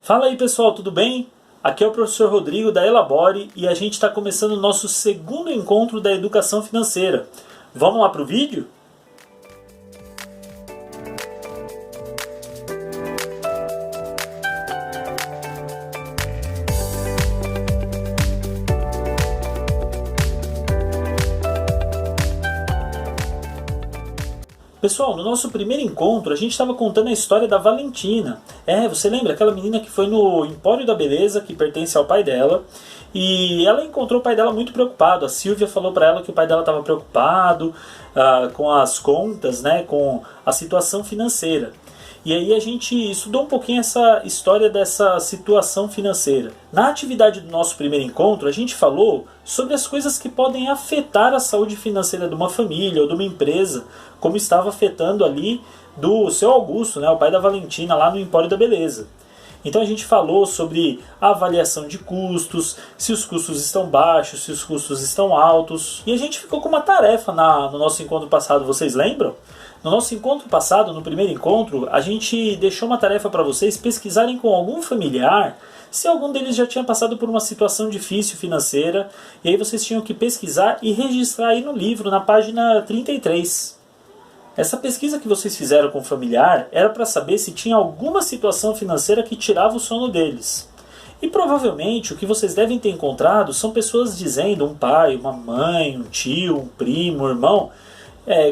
Fala aí pessoal, tudo bem? Aqui é o professor Rodrigo da Elabore e a gente está começando o nosso segundo encontro da educação financeira. Vamos lá para o vídeo? Pessoal, no nosso primeiro encontro a gente estava contando a história da Valentina. Você lembra? Aquela menina que foi no Empório da Beleza, que pertence ao pai dela. E ela encontrou o pai dela muito preocupado. A Silvia falou para ela que o pai dela estava preocupado com as contas, né, com a situação financeira. E aí a gente estudou um pouquinho essa história dessa situação financeira. Na atividade do nosso primeiro encontro, a gente falou sobre as coisas que podem afetar a saúde financeira de uma família ou de uma empresa, como estava afetando ali do seu Augusto, né, o pai da Valentina, lá no Empório da Beleza. Então a gente falou sobre a avaliação de custos, se os custos estão baixos, se os custos estão altos. E a gente ficou com uma tarefa no nosso encontro passado, vocês lembram? No nosso encontro passado, no primeiro encontro, a gente deixou uma tarefa para vocês pesquisarem com algum familiar se algum deles já tinha passado por uma situação difícil financeira. E aí vocês tinham que pesquisar e registrar aí no livro, na página 33. Essa pesquisa que vocês fizeram com o familiar era para saber se tinha alguma situação financeira que tirava o sono deles. E provavelmente o que vocês devem ter encontrado são pessoas dizendo, um pai, uma mãe, um tio, um primo, um irmão,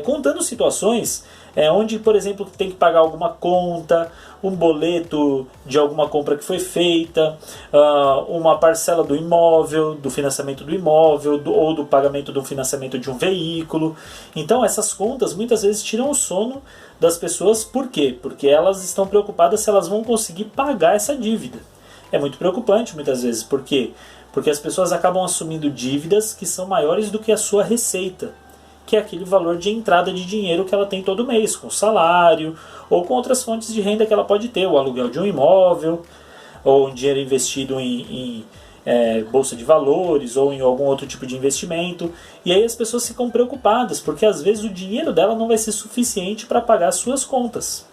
contando situações onde, por exemplo, tem que pagar alguma conta, um boleto de alguma compra que foi feita, uma parcela do imóvel, do financiamento do imóvel, ou do pagamento do financiamento de um veículo. Então essas contas muitas vezes tiram o sono das pessoas. Por quê? Porque elas estão preocupadas se elas vão conseguir pagar essa dívida. É muito preocupante muitas vezes. Por quê? Porque as pessoas acabam assumindo dívidas que são maiores do que a sua receita, que é aquele valor de entrada de dinheiro que ela tem todo mês, com salário, ou com outras fontes de renda que ela pode ter, o aluguel de um imóvel, ou um dinheiro investido em bolsa de valores, ou em algum outro tipo de investimento. E aí as pessoas ficam preocupadas, porque às vezes o dinheiro dela não vai ser suficiente para pagar as suas contas.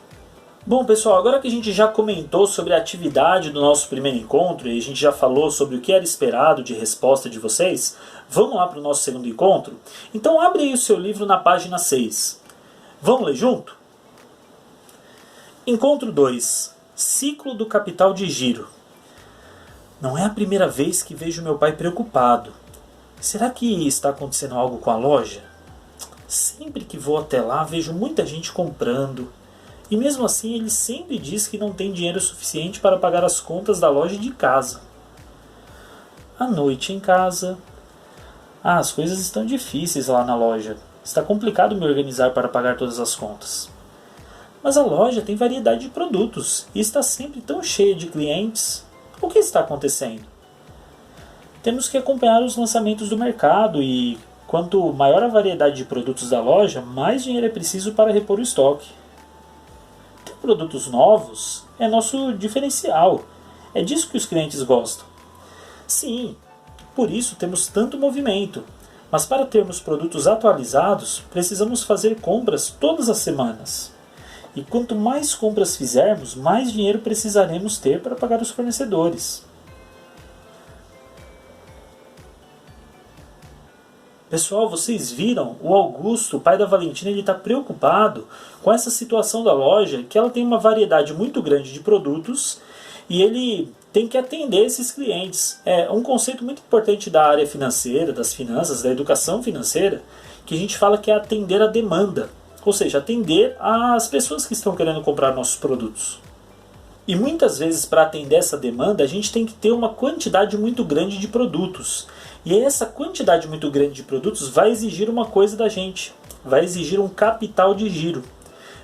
Bom pessoal, agora que a gente já comentou sobre a atividade do nosso primeiro encontro e a gente já falou sobre o que era esperado de resposta de vocês, vamos lá para o nosso segundo encontro? Então abre aí o seu livro na página 6. Vamos ler junto? Encontro 2. Ciclo do capital de giro. Não é a primeira vez que vejo meu pai preocupado. Será que está acontecendo algo com a loja? Sempre que vou até lá vejo muita gente comprando. E mesmo assim ele sempre diz que não tem dinheiro suficiente para pagar as contas da loja de casa. À noite em casa. As coisas estão difíceis lá na loja. Está complicado me organizar para pagar todas as contas. Mas a loja tem variedade de produtos e está sempre tão cheia de clientes. O que está acontecendo? Temos que acompanhar os lançamentos do mercado e quanto maior a variedade de produtos da loja, mais dinheiro é preciso para repor o estoque. Produtos novos é nosso diferencial. É disso que os clientes gostam. Sim, por isso temos tanto movimento. Mas para termos produtos atualizados, precisamos fazer compras todas as semanas. E quanto mais compras fizermos, mais dinheiro precisaremos ter para pagar os fornecedores. Pessoal, vocês viram? O Augusto, o pai da Valentina, ele está preocupado com essa situação da loja, que ela tem uma variedade muito grande de produtos e ele tem que atender esses clientes. É um conceito muito importante da área financeira, das finanças, da educação financeira, que a gente fala que é atender a demanda, ou seja, atender às pessoas que estão querendo comprar nossos produtos. E muitas vezes, para atender essa demanda, a gente tem que ter uma quantidade muito grande de produtos. E essa quantidade muito grande de produtos vai exigir uma coisa da gente. Vai exigir um capital de giro.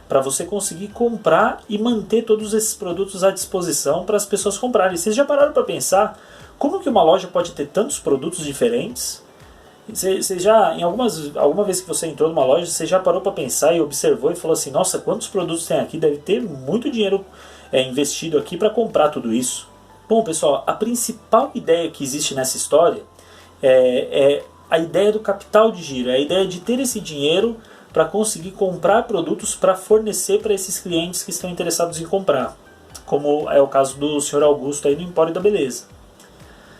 Para você conseguir comprar e manter todos esses produtos à disposição para as pessoas comprarem. Vocês já pararam para pensar como que uma loja pode ter tantos produtos diferentes? Você já, alguma vez que você entrou numa loja, você já parou para pensar e observou e falou assim, nossa, quantos produtos tem aqui? Deve ter muito dinheiro investido aqui para comprar tudo isso. Bom pessoal, a principal ideia que existe nessa história é a ideia do capital de giro, é a ideia de ter esse dinheiro para conseguir comprar produtos para fornecer para esses clientes que estão interessados em comprar. como é o caso do Sr. Augusto aí no Empório da Beleza.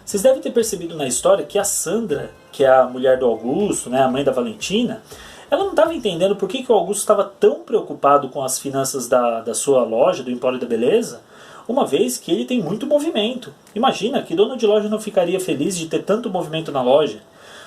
Vocês devem ter percebido na história que a Sandra, que é a mulher do Augusto, né, a mãe da Valentina, ela não estava entendendo por que o Augusto estava tão preocupado com as finanças da sua loja, do Empório da Beleza, uma vez que ele tem muito movimento. Imagina que dono de loja não ficaria feliz de ter tanto movimento na loja.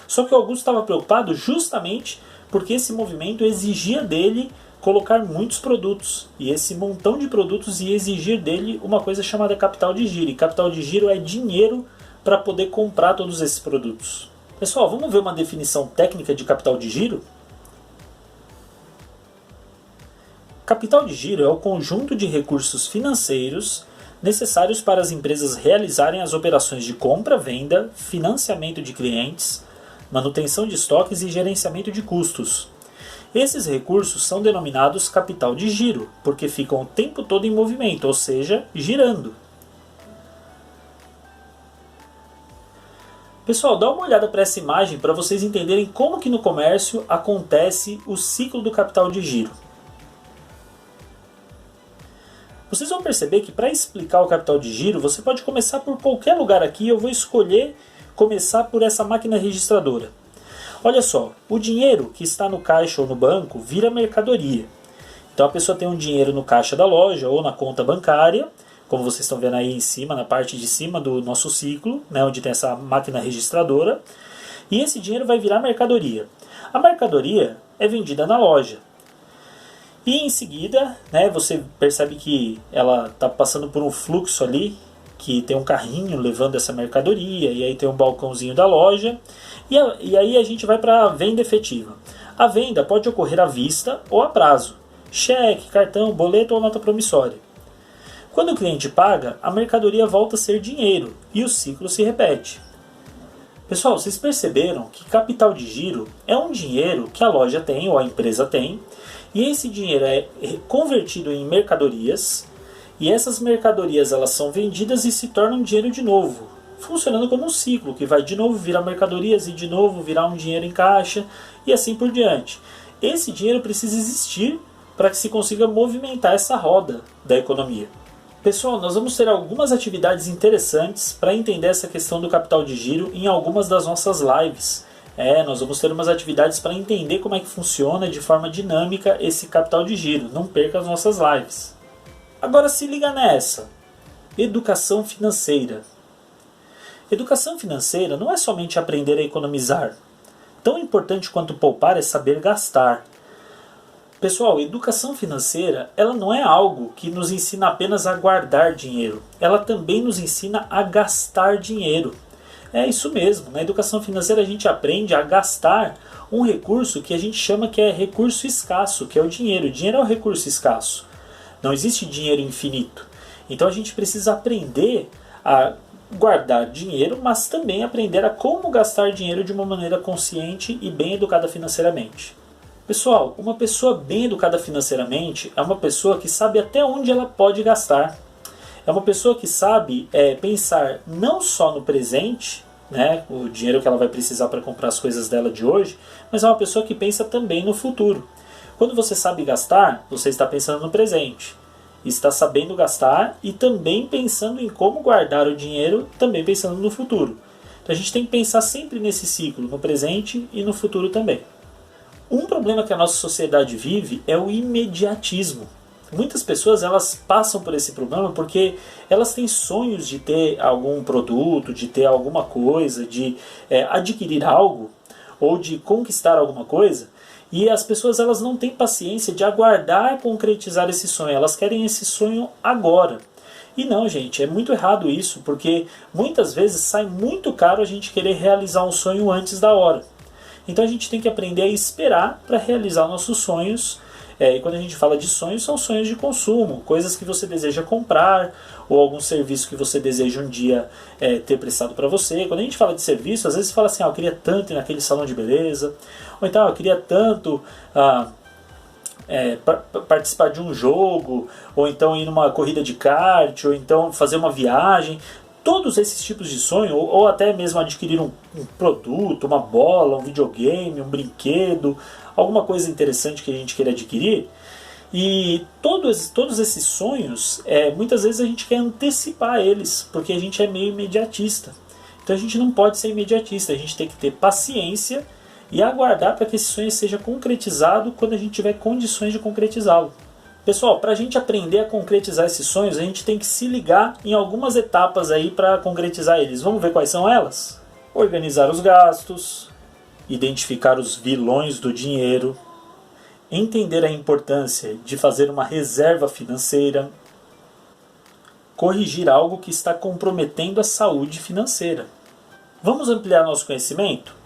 Só que o Augusto estava preocupado justamente porque esse movimento exigia dele colocar muitos produtos. E esse montão de produtos ia exigir dele uma coisa chamada capital de giro. E capital de giro é dinheiro para poder comprar todos esses produtos. Pessoal, vamos ver uma definição técnica de capital de giro? Capital de giro é o conjunto de recursos financeiros necessários para as empresas realizarem as operações de compra, venda, financiamento de clientes, manutenção de estoques e gerenciamento de custos. Esses recursos são denominados capital de giro, porque ficam o tempo todo em movimento, ou seja, girando. Pessoal, dá uma olhada para essa imagem para vocês entenderem como que no comércio acontece o ciclo do capital de giro. Vocês vão perceber que para explicar o capital de giro, você pode começar por qualquer lugar aqui. Eu vou escolher começar por essa máquina registradora. Olha só, o dinheiro que está no caixa ou no banco vira mercadoria. Então a pessoa tem um dinheiro no caixa da loja ou na conta bancária, como vocês estão vendo aí em cima, na parte de cima do nosso ciclo, né, onde tem essa máquina registradora. E esse dinheiro vai virar mercadoria. A mercadoria é vendida na loja. E em seguida, né, você percebe que ela está passando por um fluxo ali, que tem um carrinho levando essa mercadoria, e aí tem um balcãozinho da loja, e aí a gente vai para a venda efetiva. A venda pode ocorrer à vista ou a prazo, cheque, cartão, boleto ou nota promissória. Quando o cliente paga, a mercadoria volta a ser dinheiro, e o ciclo se repete. Pessoal, vocês perceberam que capital de giro é um dinheiro que a loja tem ou a empresa tem, e esse dinheiro é convertido em mercadorias, e essas mercadorias elas são vendidas e se tornam dinheiro de novo, funcionando como um ciclo, que vai de novo virar mercadorias e de novo virar um dinheiro em caixa, e assim por diante. Esse dinheiro precisa existir para que se consiga movimentar essa roda da economia. Pessoal, nós vamos ter algumas atividades interessantes para entender essa questão do capital de giro em algumas das nossas lives. Nós vamos ter umas atividades para entender como é que funciona de forma dinâmica esse capital de giro. Não perca as nossas lives. Agora se liga nessa. Educação financeira. Educação financeira não é somente aprender a economizar. Tão importante quanto poupar é saber gastar. Pessoal, educação financeira ela não é algo que nos ensina apenas a guardar dinheiro. Ela também nos ensina a gastar dinheiro. É isso mesmo, na educação financeira a gente aprende a gastar um recurso que a gente chama que é recurso escasso, que é o dinheiro. O dinheiro é um recurso escasso. Não existe dinheiro infinito. Então a gente precisa aprender a guardar dinheiro, mas também aprender a como gastar dinheiro de uma maneira consciente e bem educada financeiramente. Pessoal, uma pessoa bem educada financeiramente é uma pessoa que sabe até onde ela pode gastar. É uma pessoa que sabe pensar não só no presente, né, o dinheiro que ela vai precisar para comprar as coisas dela de hoje, mas é uma pessoa que pensa também no futuro. Quando você sabe gastar, você está pensando no presente. Está sabendo gastar e também pensando em como guardar o dinheiro, também pensando no futuro. Então a gente tem que pensar sempre nesse ciclo, no presente e no futuro também. Um problema que a nossa sociedade vive é o imediatismo. Muitas pessoas elas passam por esse problema porque elas têm sonhos de ter algum produto, de ter alguma coisa, de adquirir algo ou de conquistar alguma coisa, e as pessoas elas não têm paciência de aguardar concretizar esse sonho, elas querem esse sonho agora. E não, gente, é muito errado isso, porque muitas vezes sai muito caro a gente querer realizar um sonho antes da hora. Então a gente tem que aprender a esperar para realizar nossos sonhos. E quando a gente fala de sonhos, são sonhos de consumo, coisas que você deseja comprar, ou algum serviço que você deseja um dia ter prestado para você. Quando a gente fala de serviço, às vezes você fala assim, eu queria tanto ir naquele salão de beleza, ou então eu queria tanto participar de um jogo, ou então ir numa corrida de kart, ou então fazer uma viagem. Todos esses tipos de sonho, ou até mesmo adquirir um produto, uma bola, um videogame, um brinquedo, alguma coisa interessante que a gente queira adquirir, E todos esses sonhos, muitas vezes a gente quer antecipar eles, porque a gente é meio imediatista. Então a gente não pode ser imediatista, a gente tem que ter paciência e aguardar para que esse sonho seja concretizado quando a gente tiver condições de concretizá-lo. Pessoal, para a gente aprender a concretizar esses sonhos, a gente tem que se ligar em algumas etapas aí para concretizar eles. Vamos ver quais são elas? Organizar os gastos, identificar os vilões do dinheiro, entender a importância de fazer uma reserva financeira, corrigir algo que está comprometendo a saúde financeira. Vamos ampliar nosso conhecimento?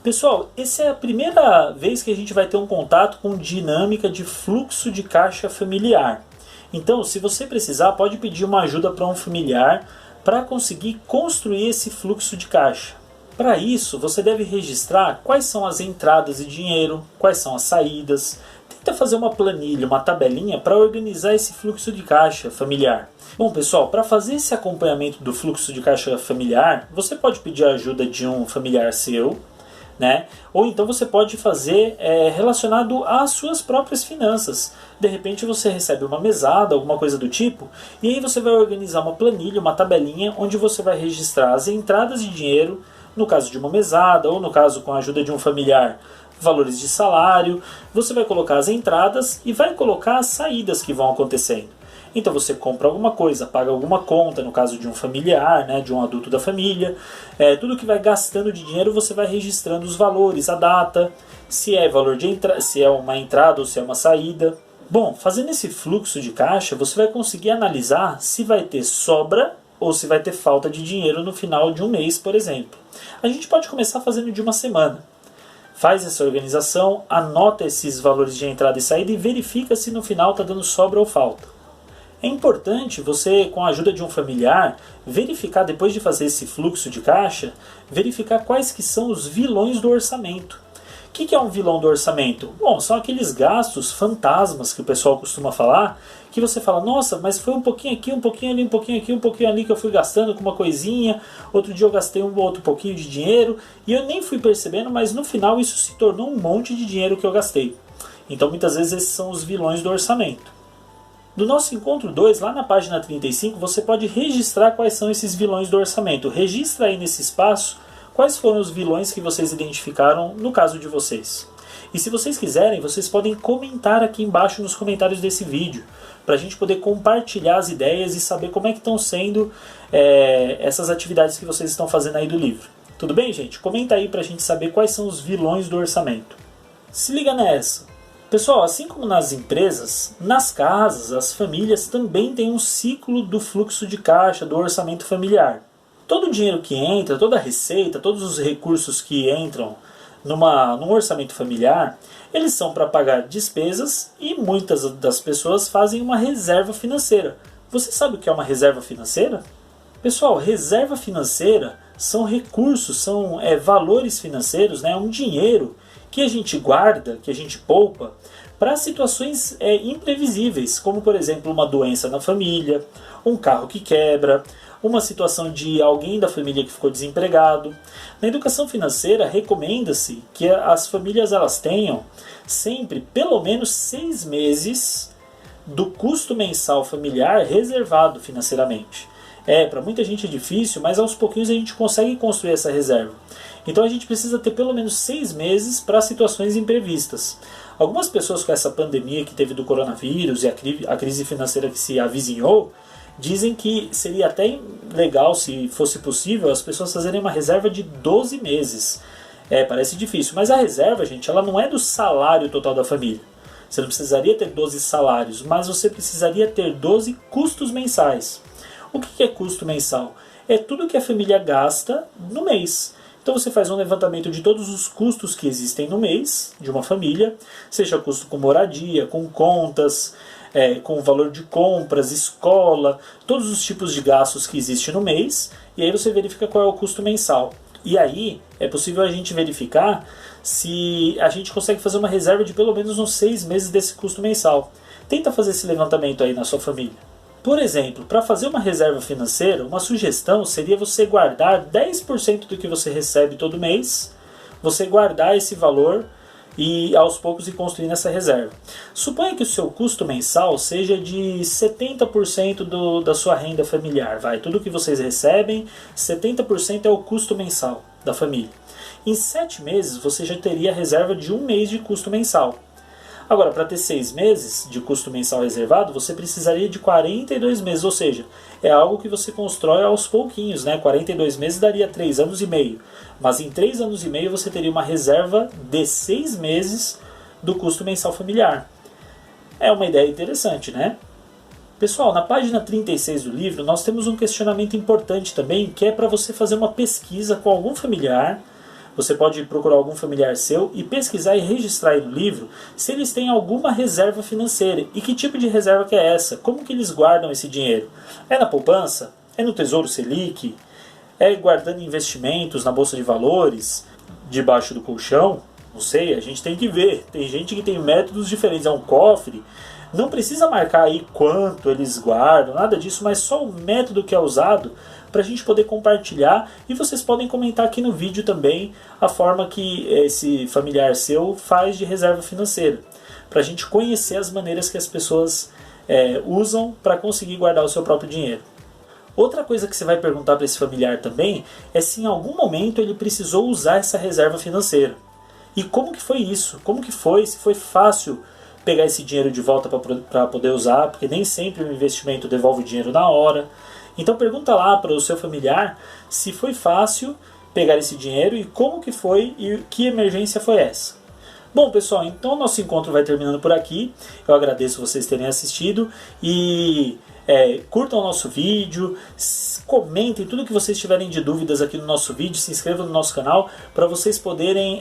Pessoal, essa é a primeira vez que a gente vai ter um contato com dinâmica de fluxo de caixa familiar. Então, se você precisar, pode pedir uma ajuda para um familiar para conseguir construir esse fluxo de caixa. Para isso, você deve registrar quais são as entradas de dinheiro, quais são as saídas. Tenta fazer uma planilha, uma tabelinha para organizar esse fluxo de caixa familiar. Bom, pessoal, para fazer esse acompanhamento do fluxo de caixa familiar, você pode pedir a ajuda de um familiar seu, né? Ou então você pode fazer relacionado às suas próprias finanças. De repente você recebe uma mesada, alguma coisa do tipo, e aí você vai organizar uma planilha, uma tabelinha, onde você vai registrar as entradas de dinheiro, no caso de uma mesada, ou no caso com a ajuda de um familiar, valores de salário. Você vai colocar as entradas e vai colocar as saídas que vão acontecendo. Então você compra alguma coisa, paga alguma conta, no caso de um familiar, né, de um adulto da família. Tudo que vai gastando de dinheiro você vai registrando os valores, a data, se é valor de se é uma entrada ou se é uma saída. Bom, fazendo esse fluxo de caixa, você vai conseguir analisar se vai ter sobra ou se vai ter falta de dinheiro no final de um mês, por exemplo. A gente pode começar fazendo de uma semana. Faz essa organização, anota esses valores de entrada e saída e verifica se no final está dando sobra ou falta. É importante você, com a ajuda de um familiar, verificar, depois de fazer esse fluxo de caixa, verificar quais que são os vilões do orçamento. O que é um vilão do orçamento? Bom, são aqueles gastos fantasmas que o pessoal costuma falar, que você fala, nossa, mas foi um pouquinho aqui, um pouquinho ali, um pouquinho aqui, um pouquinho ali que eu fui gastando com uma coisinha, outro dia eu gastei um outro pouquinho de dinheiro, e eu nem fui percebendo, mas no final isso se tornou um monte de dinheiro que eu gastei. Então muitas vezes esses são os vilões do orçamento. Do nosso encontro 2, lá na página 35, você pode registrar quais são esses vilões do orçamento. Registra aí nesse espaço quais foram os vilões que vocês identificaram no caso de vocês. E se vocês quiserem, vocês podem comentar aqui embaixo nos comentários desse vídeo, para a gente poder compartilhar as ideias e saber como é que estão sendo essas atividades que vocês estão fazendo aí do livro. Tudo bem, gente? Comenta aí para a gente saber quais são os vilões do orçamento. Se liga nessa! Pessoal, assim como nas empresas, nas casas, as famílias também têm um ciclo do fluxo de caixa, do orçamento familiar. Todo o dinheiro que entra, toda a receita, todos os recursos que entram num orçamento familiar, eles são para pagar despesas e muitas das pessoas fazem uma reserva financeira. Você sabe o que é uma reserva financeira? Pessoal, reserva financeira são recursos, são valores financeiros, né? Um dinheiro que a gente guarda, que a gente poupa, para situações imprevisíveis, como por exemplo uma doença na família, um carro que quebra, uma situação de alguém da família que ficou desempregado. Na educação financeira recomenda-se que as famílias elas tenham sempre pelo menos 6 meses do custo mensal familiar reservado financeiramente. Para muita gente é difícil, mas aos pouquinhos a gente consegue construir essa reserva. Então a gente precisa ter pelo menos 6 meses para situações imprevistas. Algumas pessoas com essa pandemia que teve do coronavírus e a crise financeira que se avizinhou, dizem que seria até legal, se fosse possível, as pessoas fazerem uma reserva de 12 meses. Parece difícil, mas a reserva, gente, ela não é do salário total da família. Você não precisaria ter 12 salários, mas você precisaria ter 12 custos mensais. O que é custo mensal? É tudo que a família gasta no mês. Então você faz um levantamento de todos os custos que existem no mês de uma família, seja custo com moradia, com contas, com valor de compras, escola, todos os tipos de gastos que existem no mês, e aí você verifica qual é o custo mensal. E aí é possível a gente verificar se a gente consegue fazer uma reserva de pelo menos uns 6 meses desse custo mensal. Tenta fazer esse levantamento aí na sua família. Por exemplo, para fazer uma reserva financeira, uma sugestão seria você guardar 10% do que você recebe todo mês, você guardar esse valor e aos poucos ir construindo essa reserva. Suponha que o seu custo mensal seja de 70% da sua renda familiar. Tudo que vocês recebem, 70% é o custo mensal da família. Em 7 meses você já teria a reserva de 1 mês de custo mensal. Agora, para ter 6 meses de custo mensal reservado, você precisaria de 42 meses, ou seja, é algo que você constrói aos pouquinhos, né? 42 meses daria 3 anos e meio, mas em 3 anos e meio você teria uma reserva de 6 meses do custo mensal familiar. É uma ideia interessante, né? Pessoal, na página 36 do livro, nós temos um questionamento importante também, que é para você fazer uma pesquisa com algum familiar. Você pode procurar algum familiar seu e pesquisar e registrar aí no livro se eles têm alguma reserva financeira. E que tipo de reserva que é essa? Como que eles guardam esse dinheiro? É na poupança? É no Tesouro Selic? É guardando investimentos na Bolsa de Valores? Debaixo do colchão? Não sei, a gente tem que ver. Tem gente que tem métodos diferentes. É um cofre? Não precisa marcar aí quanto eles guardam, nada disso, mas só o método que é usado para a gente poder compartilhar, e vocês podem comentar aqui no vídeo também a forma que esse familiar seu faz de reserva financeira, para a gente conhecer as maneiras que as pessoas usam para conseguir guardar o seu próprio dinheiro. Outra coisa que você vai perguntar para esse familiar também é se em algum momento ele precisou usar essa reserva financeira. E como que foi isso? Como que foi? Se foi fácil pegar esse dinheiro de volta para poder usar, porque nem sempre o investimento devolve o dinheiro na hora. Então pergunta lá para o seu familiar se foi fácil pegar esse dinheiro e como que foi e que emergência foi essa. Bom, pessoal, então o nosso encontro vai terminando por aqui. Eu agradeço vocês terem assistido e curtam o nosso vídeo, comentem tudo que vocês tiverem de dúvidas aqui no nosso vídeo, se inscrevam no nosso canal para vocês poderem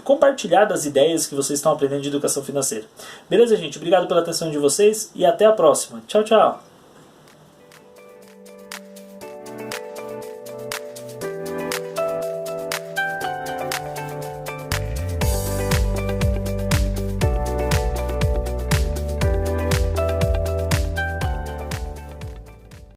compartilhar das ideias que vocês estão aprendendo de educação financeira. Beleza, gente? Obrigado pela atenção de vocês e até a próxima. Tchau, tchau!